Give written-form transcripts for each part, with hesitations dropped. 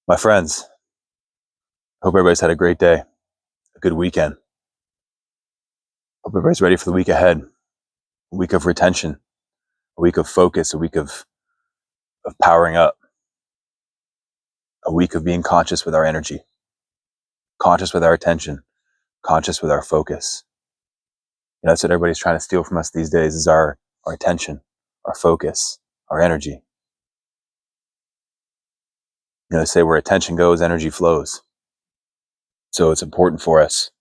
My friends, hope everybody's had a great day, a good weekend. Hope everybody's ready for the week ahead, a week of retention, a week of focus, a week of powering up, a week of being conscious with our energy, conscious with our attention, conscious with our focus. That's what everybody's trying to steal from us these days is our attention, our focus, our energy. They say where attention goes, energy flows. So it's important for us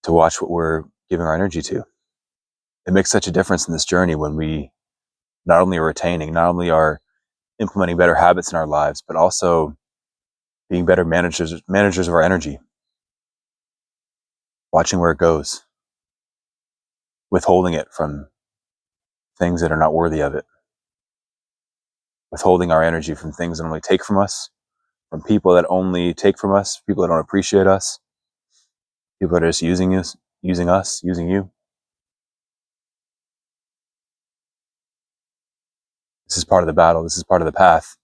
to watch what we're giving our energy to. It makes such a difference in this journey when we not only are retaining, not only are implementing better habits in our lives, but also being better managers of our energy, watching where it goes, withholding it from things that are not worthy of it, withholding our energy from things that only take from us, from people that only take from us, people that don't appreciate us, people that are just using us, using you. This is part of the battle. This is part of the path,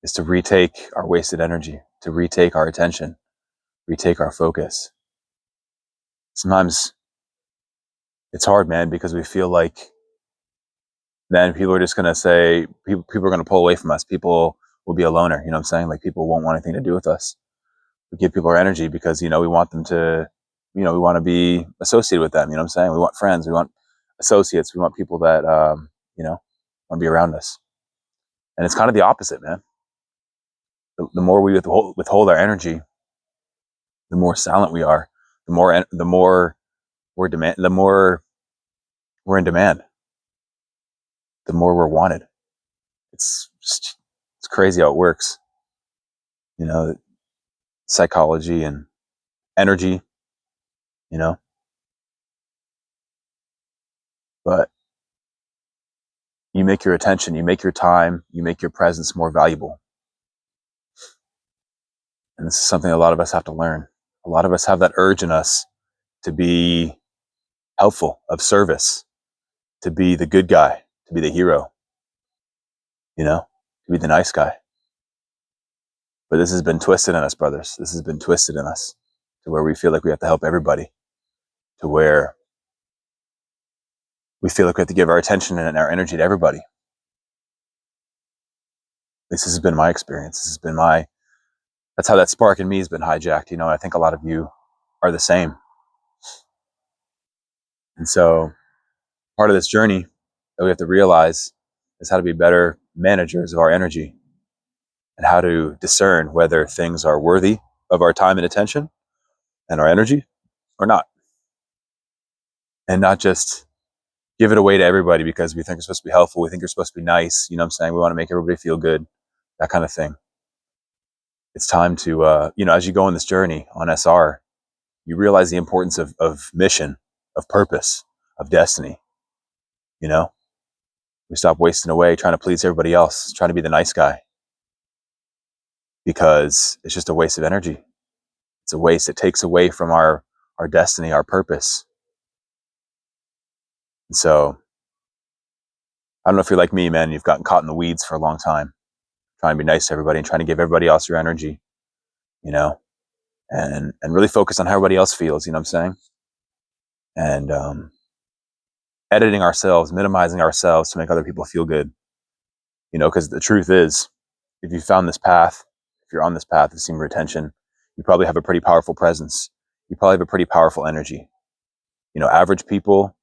is to retake our wasted energy, to retake our attention, retake our focus. Sometimes it's hard, man, because we feel like then people are just going to say, people are going to pull away from us. People will be a loner. You know what I'm saying? Like people won't want anything to do with us. We give people our energy because, we want them to, we want to be associated with them. You know what I'm saying? We want friends. We want associates. We want people that, want to be around us. And it's kind of the opposite, man. The more we withhold our energy, the more silent we are, the more we're in demand, the more we're wanted. It's crazy how it works. Psychology and energy, but you make your attention, you make your time, you make your presence more valuable. And this is something a lot of us have to learn. A lot of us have that urge in us to be helpful, of service, to be the good guy, to be the hero, to be the nice guy. But this has been twisted in us, brothers. This has been twisted in us to where we feel like we have to help everybody, to where we feel like we have to give our attention and our energy to everybody. This has been my experience. That's how that spark in me has been hijacked. I think a lot of you are the same. And so part of this journey that we have to realize is how to be better managers of our energy and how to discern whether things are worthy of our time and attention and our energy or not. And not just give it away to everybody because we think we're supposed to be helpful. We think we're supposed to be nice. You know what I'm saying? We want to make everybody feel good, that kind of thing. It's time to, as you go on this journey on SR, you realize the importance of mission, of purpose, of destiny. We stop wasting away trying to please everybody else, trying to be the nice guy, because it's just a waste of energy. It's a waste. It takes away from our destiny, our purpose. And so I don't know if you're like me, man, you've gotten caught in the weeds for a long time, trying to be nice to everybody and trying to give everybody else your energy, and really focus on how everybody else feels, you know what I'm saying? And editing ourselves, minimizing ourselves to make other people feel good, because the truth is, if you found this path, if you're on this path of semen retention, you probably have a pretty powerful presence. You probably have a pretty powerful energy. Average people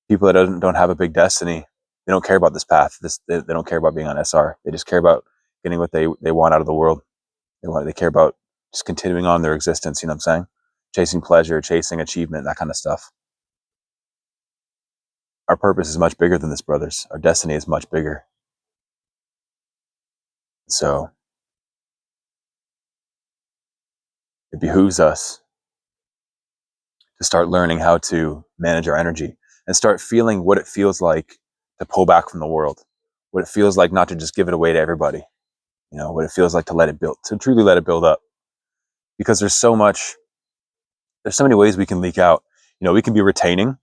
that don't have a big destiny, they don't care about this path. They don't care about being on SR. They just care about getting what they want out of the world. They care about just continuing on their existence, you know what I'm saying? Chasing pleasure, chasing achievement, that kind of stuff. Our purpose is much bigger than this, brothers. Our destiny is much bigger. So it behooves us to start learning how to manage our energy and start feeling what it feels like to pull back from the world, what it feels like not to just give it away to everybody, what it feels like to truly let it build up. Because there's so many ways we can leak out. We can be retaining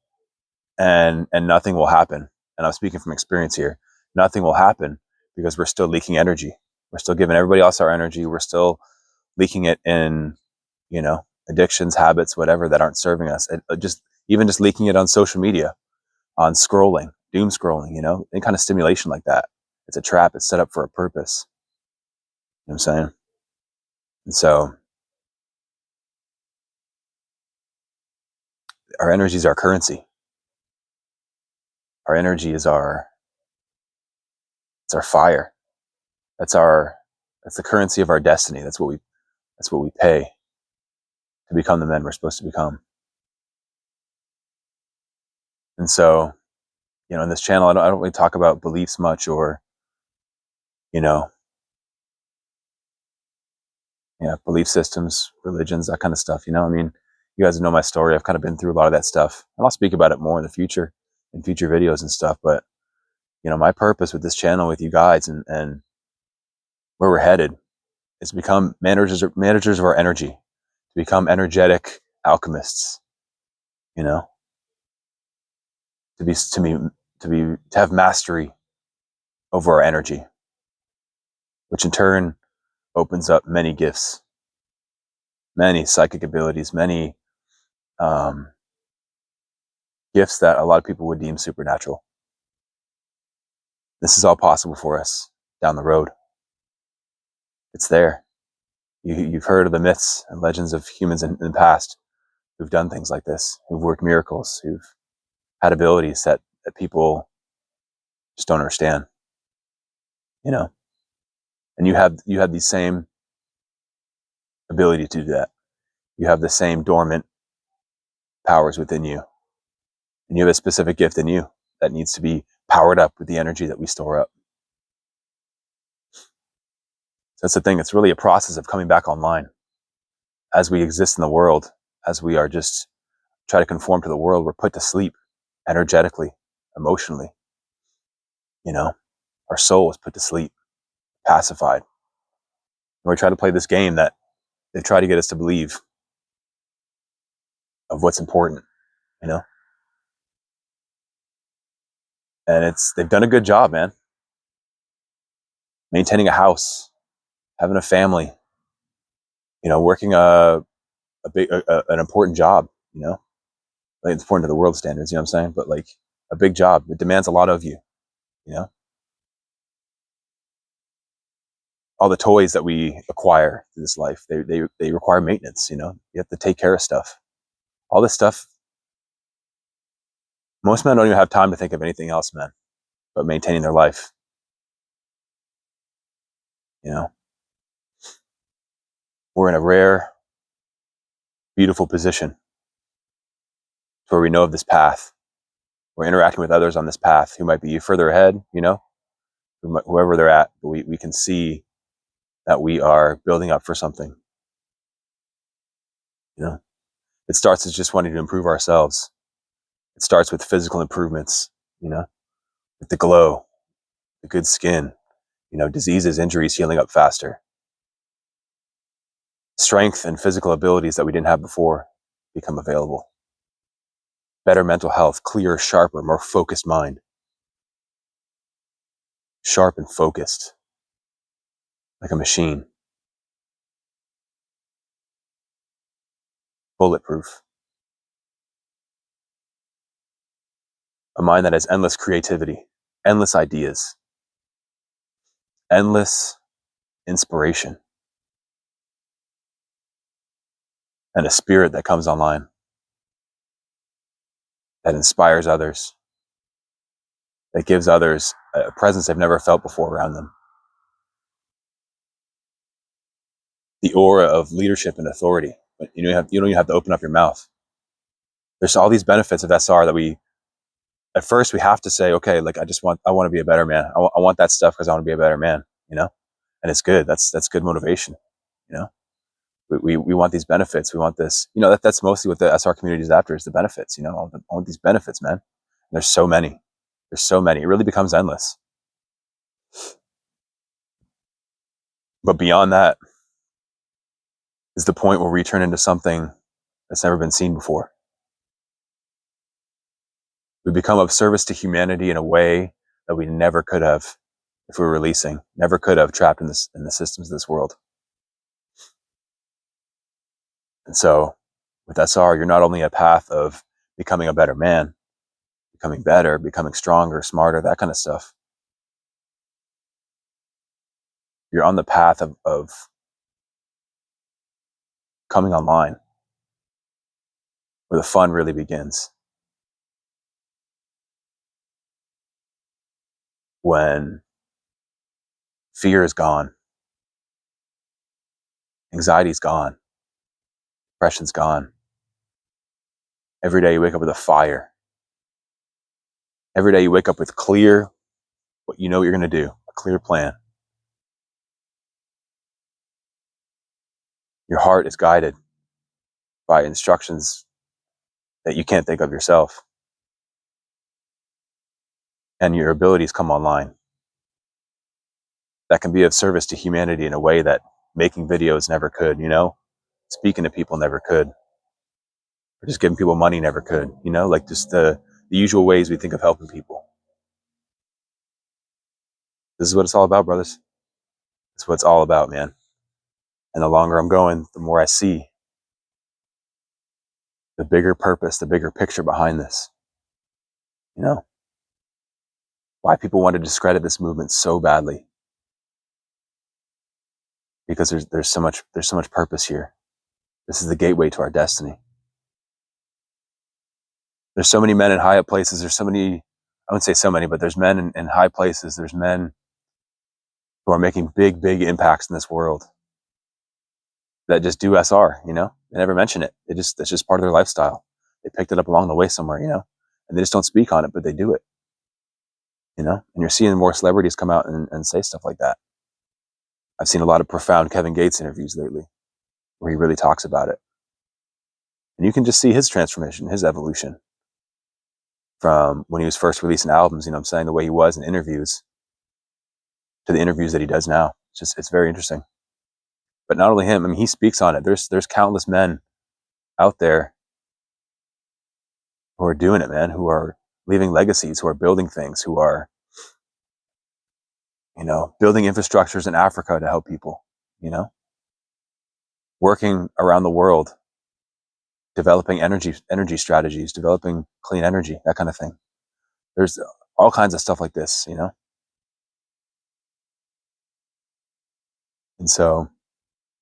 and nothing will happen. And I'm speaking from experience here. Nothing will happen because we're still leaking energy. We're still giving everybody else our energy. We're still leaking it in, addictions, habits, whatever, that aren't serving us. Even just leaking it on social media, on scrolling, doom scrolling, any kind of stimulation like that. It's a trap. It's set up for a purpose. You know what I'm saying? And so our energy is our currency. Our energy is it's our fire. That's the currency of our destiny. That's what we pay to become the men we're supposed to become. And so, in this channel, I don't really talk about beliefs much, or, belief systems, religions, that kind of stuff. I mean, you guys know my story. I've kind of been through a lot of that stuff, and I'll speak about it more in the future, in future videos and stuff. But, my purpose with this channel, with you guys, and where we're headed, is to become managers of our energy, to become energetic alchemists, to have mastery over our energy, which in turn opens up many gifts, many psychic abilities, many gifts that a lot of people would deem supernatural. This is all possible for us down the road. It's there. You've heard of the myths and legends of humans in the past who've done things like this, who've worked miracles, who've had abilities that people just don't understand. And you have the same ability to do that. You have the same dormant powers within you, and you have a specific gift in you that needs to be powered up with the energy that we store up. So that's the thing. It's really a process of coming back online. As we exist in the world, as we are just try to conform to the world, we're put to sleep energetically, emotionally. Our soul is put to sleep, pacified. And we try to play this game that they try to get us to believe of what's important, And they've done a good job, man. Maintaining a house, having a family, working an important job, like it's important to the world standards, you know what I'm saying? But like a big job, it demands a lot of you, all the toys that we acquire through this life, they require maintenance, you have to take care of stuff. All this stuff, most men don't even have time to think of anything else, man, but maintaining their life. We're in a rare, beautiful position where we know of this path. We're interacting with others on this path who might be further ahead, whoever they're at. But we can see that we are building up for something. It starts as just wanting to improve ourselves. It starts with physical improvements, with the glow, the good skin, diseases, injuries healing up faster. Strength and physical abilities that we didn't have before become available. Better mental health, clearer, sharper, more focused mind. Sharp and focused, like a machine. Bulletproof. A mind that has endless creativity, endless ideas, endless inspiration, and a spirit that comes online, that inspires others, that gives others a presence they've never felt before around them. The aura of leadership and authority. But you don't even have to open up your mouth. There's all these benefits of SR that at first we have to say, okay, like I want to be a better man. I want that stuff because I want to be a better man, and it's good. That's good motivation, We want these benefits. We want this, that's mostly what the SR community is after, is the benefits, I want these benefits, man. And there's so many. It really becomes endless. But beyond that is the point where we turn into something that's never been seen before. We become of service to humanity in a way that we never could have if we were releasing. Never could have, trapped in the systems of this world. And so with SR, you're not only a path of becoming a better man, becoming better, becoming stronger, smarter, that kind of stuff. You're on the path of coming online, where the fun really begins. When fear is gone, anxiety's gone, depression's gone. Every day you wake up with a fire. Every day you wake up with clear, what you know what you're going to do, a clear plan. Your heart is guided by instructions that you can't think of yourself. And your abilities come online that can be of service to humanity in a way that making videos never could, speaking to people never could, or just giving people money never could, like just the usual ways we think of helping people. This is what it's all about, brothers. It's what it's all about, man. And the longer I'm going, the more I see the bigger purpose, the bigger picture behind this. Why people want to discredit this movement so badly. Because there's so much purpose here. This is the gateway to our destiny. There's so many men in high up places. There's so many, I wouldn't say so many, but there's men in high places. There's men who are making big, big impacts in this world that just do SR, They never mention it. It's just part of their lifestyle. They picked it up along the way somewhere, and they just don't speak on it, but they do it, and you're seeing more celebrities come out and say stuff like that. I've seen a lot of profound Kevin Gates interviews lately where he really talks about it. And you can just see his transformation, his evolution from when he was first releasing albums, the way he was in interviews to the interviews that he does now. It's very interesting. But not only him, he speaks on it. There's countless men out there who are doing it, man, who are leaving legacies, who are building things, who are, building infrastructures in Africa to help people, working around the world, developing energy strategies, developing clean energy, that kind of thing. There's all kinds of stuff like this, And so,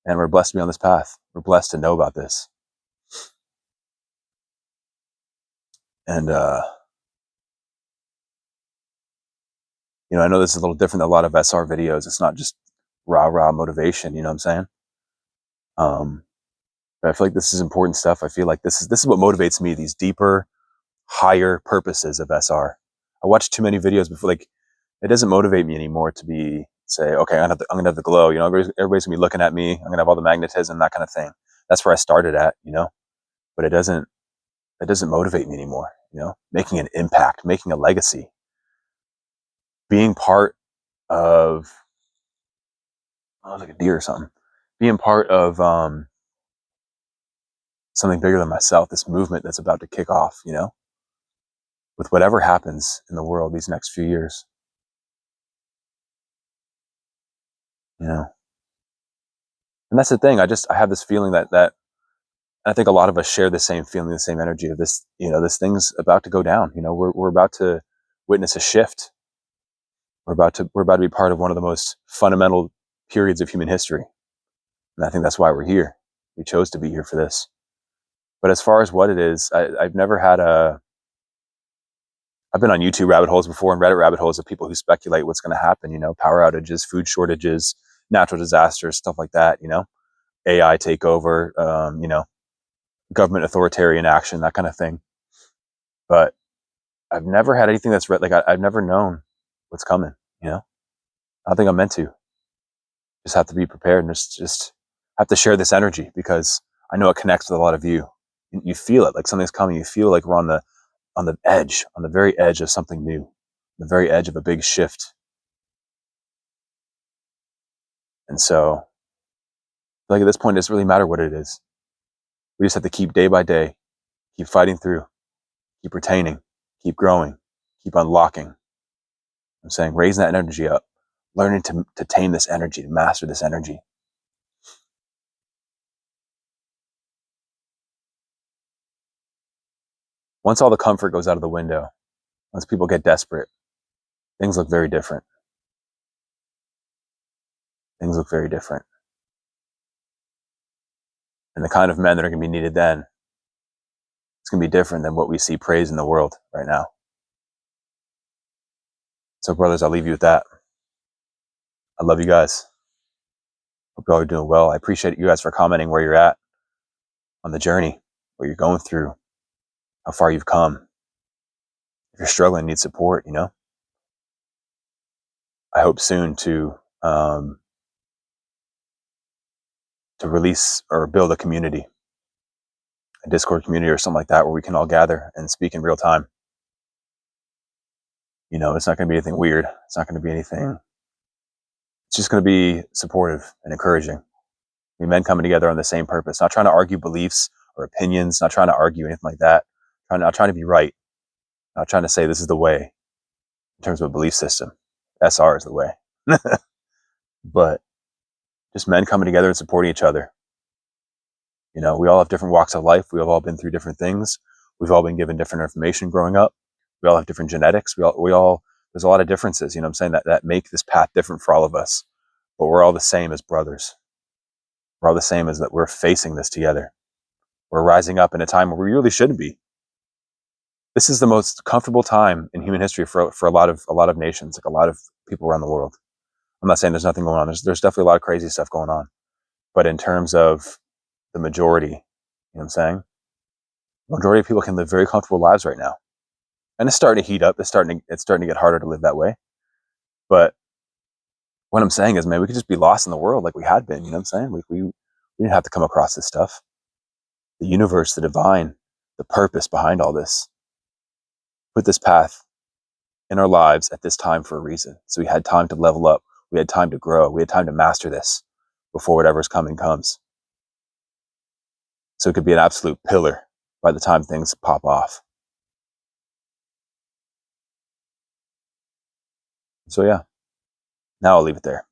and we're blessed to be on this path. We're blessed to know about this. And, I know this is a little different than a lot of SR videos. It's not just rah motivation, you know what I'm saying? But I feel like this is important stuff. I feel like this is what motivates me, these deeper, higher purposes of SR. I watched too many videos before, it doesn't motivate me anymore to say, okay, I'm gonna have the glow, everybody's gonna be looking at me, I'm gonna have all the magnetism, that kind of thing. That's where I started at, but it doesn't motivate me anymore, making an impact, making a legacy, being part of, like a deer or something, being part of something bigger than myself, this movement that's about to kick off, with whatever happens in the world these next few years. And that's the thing. I have this feeling that I think a lot of us share the same feeling, the same energy of this, this thing's about to go down. We're about to witness a shift. We're about to be part of one of the most fundamental periods of human history. And I think that's why we're here. We chose to be here for this. But as far as what it is, I've never had I've been on YouTube rabbit holes before and Reddit rabbit holes of people who speculate what's going to happen, power outages, food shortages, natural disasters, stuff like that, AI takeover, government authoritarian action, that kind of thing. But I've never had anything that's I've never known what's coming, I don't think I'm meant to. Just have to be prepared and just have to share this energy because I know it connects with a lot of you. You feel it, like something's coming. You feel like we're on the edge, on the very edge of something new, the very edge of a big shift. And so, at this point, it doesn't really matter what it is. We just have to keep day by day, keep fighting through, keep retaining, keep growing, keep unlocking. I'm saying raising that energy up, learning to tame this energy, to master this energy. Once all the comfort goes out of the window, once people get desperate, things look very different. Things look very different. And the kind of men that are going to be needed then, it's going to be different than what we see praised in the world right now. So, brothers, I'll leave you with that. I love you guys. Hope you all are doing well. I appreciate you guys for commenting where you're at on the journey, what you're going through, how far you've come. If you're struggling, need support, you know. I hope soon to release or build a community, a Discord community or something like that, where we can all gather and speak in real time. You know, it's not going to be anything weird. It's not going to be anything. It's just going to be supportive and encouraging. Men coming together on the same purpose, not trying to argue beliefs or opinions, not trying to argue anything like that. Not trying to be right. Not trying to say this is the way in terms of a belief system. SR is the way. But just men coming together and supporting each other. You know, we all have different walks of life. We have all been through different things. We've all been given different information growing up. We all have different genetics. We all there's a lot of differences, you know what I'm saying, that make this path different for all of us. But we're all the same as brothers. We're all the same as that we're facing this together. We're rising up in a time where we really shouldn't be. This is the most comfortable time in human history for a lot of nations, like a lot of people around the world. I'm not saying there's nothing going on. There's definitely a lot of crazy stuff going on. But in terms of the majority, you know what I'm saying? The majority of people can live very comfortable lives right now. And it's starting to heat up. It's starting to get harder to live that way. But what I'm saying is, man, we could just be lost in the world like we had been, you know what I'm saying? We didn't have to come across this stuff. The universe, the divine, the purpose behind all this put this path in our lives at this time for a reason. So we had time to level up. We had time to grow. We had time to master this before whatever's coming comes. So it could be an absolute pillar by the time things pop off. So yeah, now I'll leave it there.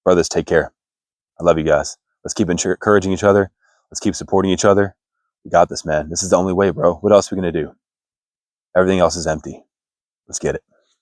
Brothers, take care. I love you guys. Let's keep encouraging each other. Let's keep supporting each other. We got this, man. This is the only way, bro. What else are we going to do? Everything else is empty. Let's get it.